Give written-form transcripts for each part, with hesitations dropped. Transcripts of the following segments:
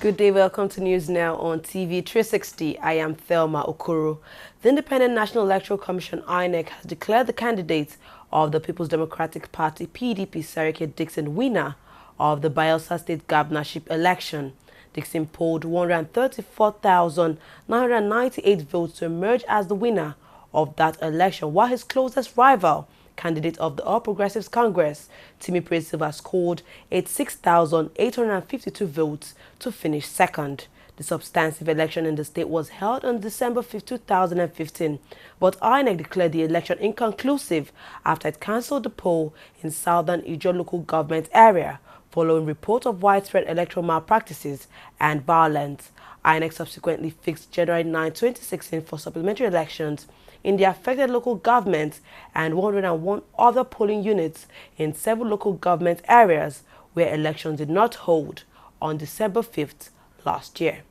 Good day, welcome to News Now on TV360. I am Thelma Okoro. The Independent National Electoral Commission (INEC) has declared the candidates of the People's Democratic Party (PDP) Sarike Dixon winner of the Bayelsa State governorship election. Dixon polled 134,998 votes to emerge as the winner of that election, while his closest rival, candidate of the All Progressives Congress, Timi Silva, scored 86,852 votes to finish second. The substantive election in the state was held on December 5, 2015, but INEC declared the election inconclusive after it cancelled the poll in southern Ijo local government area following reports of widespread electoral malpractices and violence. INEC subsequently fixed January 9, 2016 for supplementary elections in the affected local governments and 101 other polling units in several local government areas where elections did not hold on December 5th last year.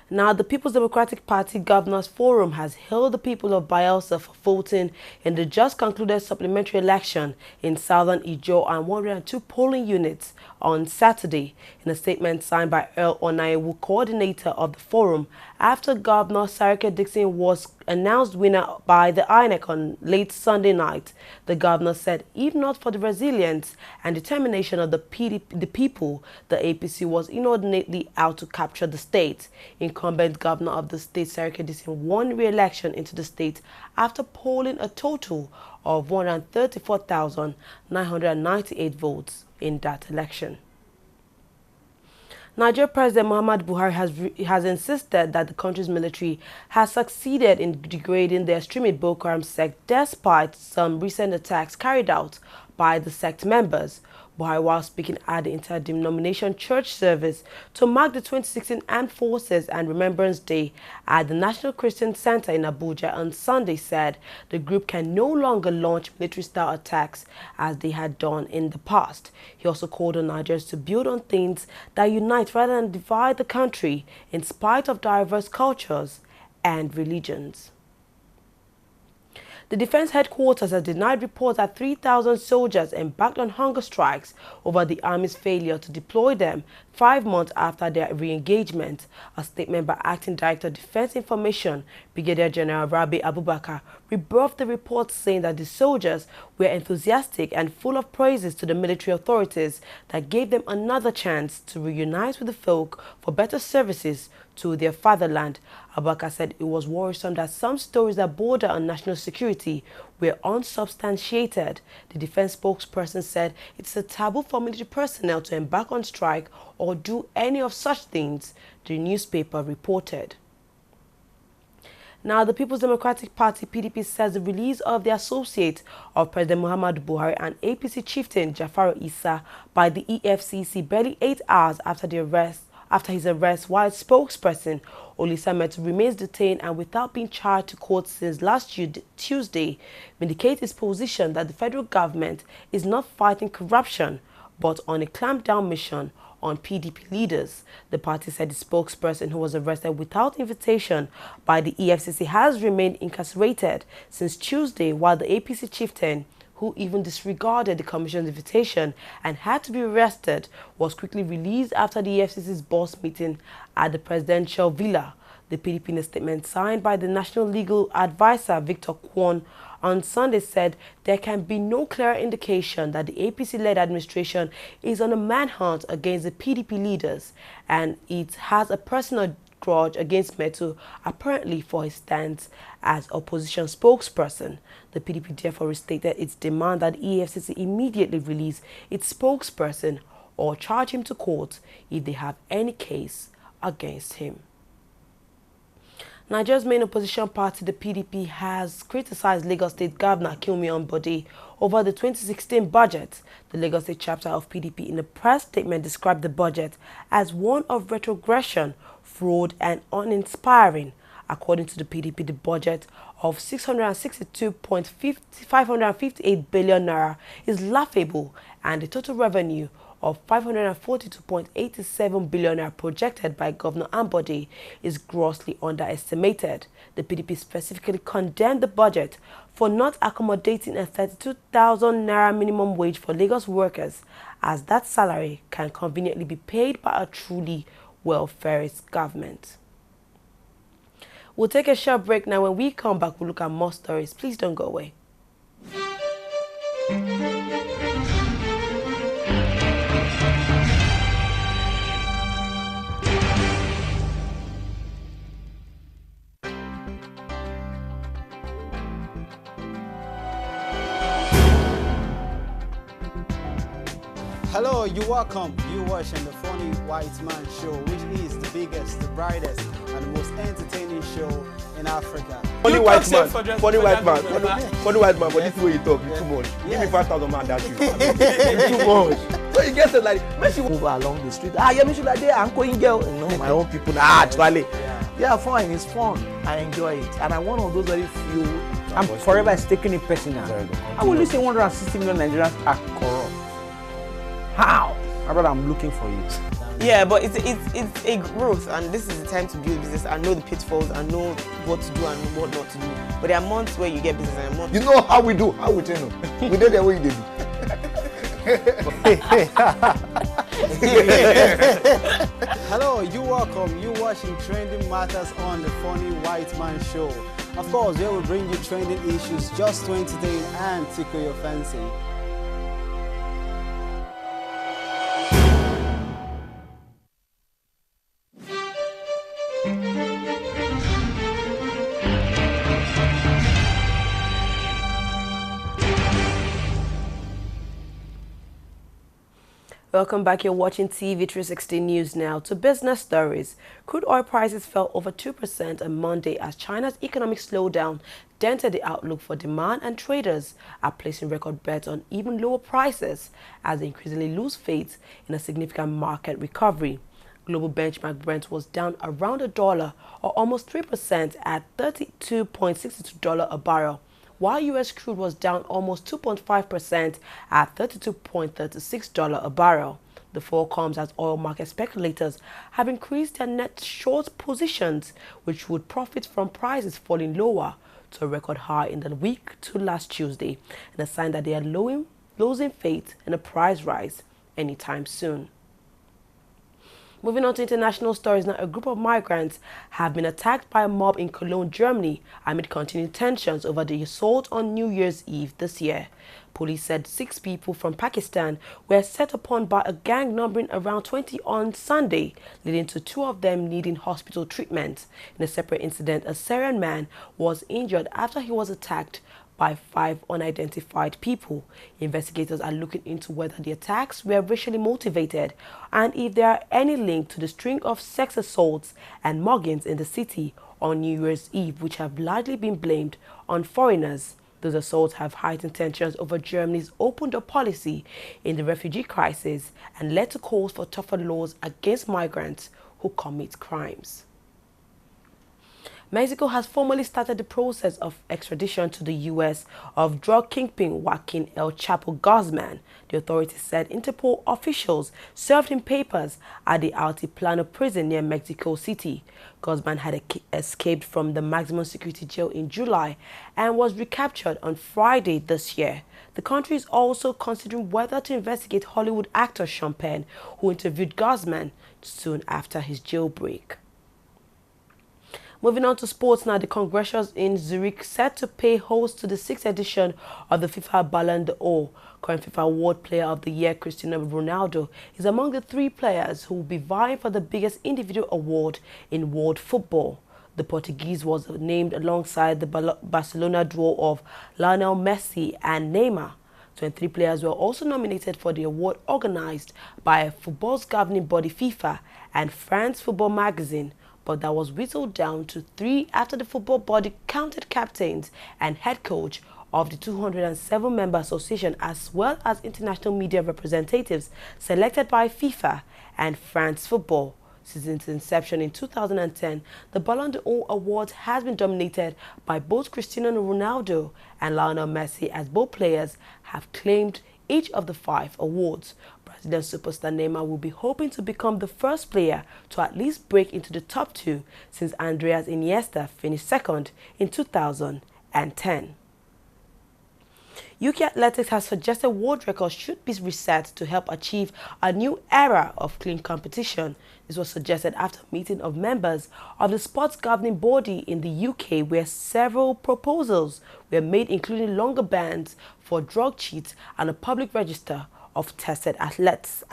Now, the People's Democratic Party Governors Forum has hailed the people of Bayelsa for voting in the just concluded supplementary election in southern Ijo and 102 polling units on Saturday. In a statement signed by Earl Onaiwu, coordinator of the forum, after Governor Sarike Dixon was announced winner by the INEC on late Sunday night, the governor said if not for the resilience and determination of the people, the APC was inordinately out to capture the state. Incumbent governor of the state, Sarike Dixon, won re-election into the state after polling a total of 134,998 votes in that election. Nigeria President Muhammadu Buhari has insisted that the country's military has succeeded in degrading the extremist Boko Haram sect despite some recent attacks carried out by the sect members. Buhari, while speaking at the interdenomination church service to mark the 2016 Armed Forces and Remembrance Day at the National Christian Center in Abuja on Sunday, said the group can no longer launch military-style attacks as they had done in the past. He also called on Nigerians to build on things that unite rather than divide the country in spite of diverse cultures and religions. The Defense Headquarters has denied reports that 3,000 soldiers embarked on hunger strikes over the Army's failure to deploy them 5 months after their re-engagement. A statement by Acting Director of Defense Information, Brigadier General Rabi Abubakar, rebuffed the reports, saying that the soldiers were enthusiastic and full of praises to the military authorities that gave them another chance to reunite with the folk for better services to their fatherland. Abubakar said it was worrisome that some stories that border on national security were unsubstantiated. The defense spokesperson said it's a taboo for military personnel to embark on strike or do any of such things, the newspaper reported. Now, the People's Democratic Party (PDP) says the release of the associate of President Muhammadu Buhari and APC chieftain Jafaru Issa by the EFCC barely 8 hours after his arrest, while spokesperson Olisa Metu remains detained and without being charged to court since last Tuesday, vindicates his position that the federal government is not fighting corruption but on a clampdown mission on PDP leaders. The party said the spokesperson, who was arrested without invitation by the EFCC, has remained incarcerated since Tuesday, while the APC chieftain, who even disregarded the commission's invitation and had to be arrested, was quickly released after the EFCC's boss meeting at the presidential villa. The PDP, in a statement signed by the National Legal Advisor Victor Kwon on Sunday, said there can be no clearer indication that the APC-led administration is on a manhunt against the PDP leaders, and it has a personal grudge against Metu, apparently for his stance as opposition spokesperson. The PDP therefore restated its demand that the EFCC immediately release its spokesperson or charge him to court if they have any case against him. Nigeria's main opposition party, the PDP, has criticized Lagos State Governor Akinwumi Ambode over the 2016 budget. The Lagos State chapter of PDP, in a press statement, described the budget as one of retrogression, fraud and uninspiring. According to the PDP, the budget of 662.558 billion naira is laughable, and the total revenue of 542.87 billion naira projected by Governor Ambode is grossly underestimated. The PDP specifically condemned the budget for not accommodating a 32,000 naira minimum wage for Lagos workers, as that salary can conveniently be paid by a truly welfarist government. We'll take a short break now. When we come back, we'll look at more stories. Please don't go away. Hello, you're welcome. You're watching the Funny White Man Show, which is the biggest, the brightest, and the most entertaining show in Africa. Funny white man, for this way you talk, it's too much. Give me 5,000 man that you. It's too much. So you get it like, when she move along the street, yeah, me should like that, I'm going girl. You know, my own people, actually. Yeah, fine, it's fun. I enjoy it. And I'm one of those very few, I'm forever taking it personal. I will listen 160 million Nigerians are corrupt. How? My brother, I'm looking for you. Yeah, but it's a growth, and this is the time to build business and know the pitfalls and know what to do and what not to do. But there are months where you get business and months. You know how we do, how we train them. We do the way you do. Hello, you're welcome. You're watching Trending Matters on the Funny White Man Show. Of course, we will bring you trending issues just to entertain and tickle your fancy. Welcome back. You're watching TV360 News now. To business stories. Crude oil prices fell over 2% on Monday as China's economic slowdown dented the outlook for demand, and traders are placing record bets on even lower prices as they increasingly lose faith in a significant market recovery. Global benchmark Brent was down around $1 or almost 3% at $32.62 a barrel, while U.S. crude was down almost 2.5% at $32.36 a barrel. The fall comes as oil market speculators have increased their net short positions, which would profit from prices falling lower to a record high in the week to last Tuesday, and a sign that they are losing faith in a price rise anytime soon. Moving on to international stories now, a group of migrants have been attacked by a mob in Cologne, Germany, amid continued tensions over the assault on New Year's Eve this year. Police said 6 people from Pakistan were set upon by a gang numbering around 20 on Sunday, leading to 2 of them needing hospital treatment. In a separate incident, a Syrian man was injured after he was attacked by 5 unidentified people. Investigators are looking into whether the attacks were racially motivated and if there are any link to the string of sex assaults and muggings in the city on New Year's Eve, which have largely been blamed on foreigners. Those assaults have heightened tensions over Germany's open-door policy in the refugee crisis and led to calls for tougher laws against migrants who commit crimes. Mexico has formally started the process of extradition to the U.S. of drug kingpin Joaquin El Chapo Guzman. The authorities said Interpol officials served him papers at the Altiplano prison near Mexico City. Guzman had escaped from the maximum security jail in July and was recaptured on Friday this year. The country is also considering whether to investigate Hollywood actor Sean Penn, who interviewed Guzman soon after his jailbreak. Moving on to sports now, the Congressors in Zurich set to pay host to the 6th edition of the FIFA Ballon d'Or. Current FIFA Award Player of the Year Cristiano Ronaldo is among the 3 players who will be vying for the biggest individual award in world football. The Portuguese was named alongside the Barcelona duo of Lionel Messi and Neymar. 23 players were also nominated for the award organized by football's governing body FIFA and France Football Magazine, but that was whittled down to 3 after the football body counted captains and head coach of the 207-member association as well as international media representatives selected by FIFA and France Football. Since its inception in 2010, the Ballon d'Or award has been dominated by both Cristiano Ronaldo and Lionel Messi, as both players have claimed each of the 5 awards. Brazilian superstar Neymar will be hoping to become the first player to at least break into the top 2 since Andreas Iniesta finished second in 2010. UK Athletics has suggested world records should be reset to help achieve a new era of clean competition. This was suggested after a meeting of members of the sports governing body in the UK, where several proposals were made, including longer bans for drug cheats and a public register of tested athletes.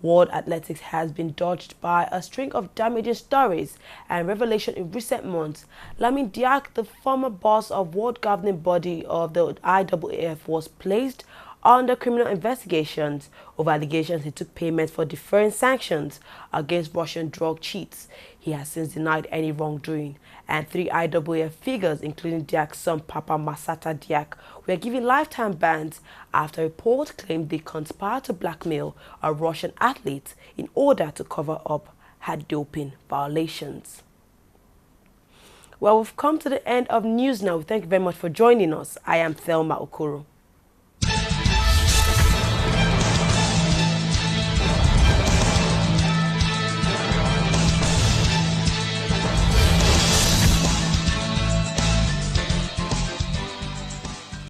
World Athletics has been dogged by a string of damaging stories and revelation in recent months. Lamin Diak, the former boss of world governing body of the IAAF, was placed under criminal investigations over allegations he took payment for deferring sanctions against Russian drug cheats. He has since denied any wrongdoing, and 3 IAAF figures, including Diak's son Papa Masata Diak, were given lifetime bans after reports claimed they conspired to blackmail a Russian athlete in order to cover up her doping violations. Well, we've come to the end of news now. Thank you very much for joining us. I am Thelma Okoro.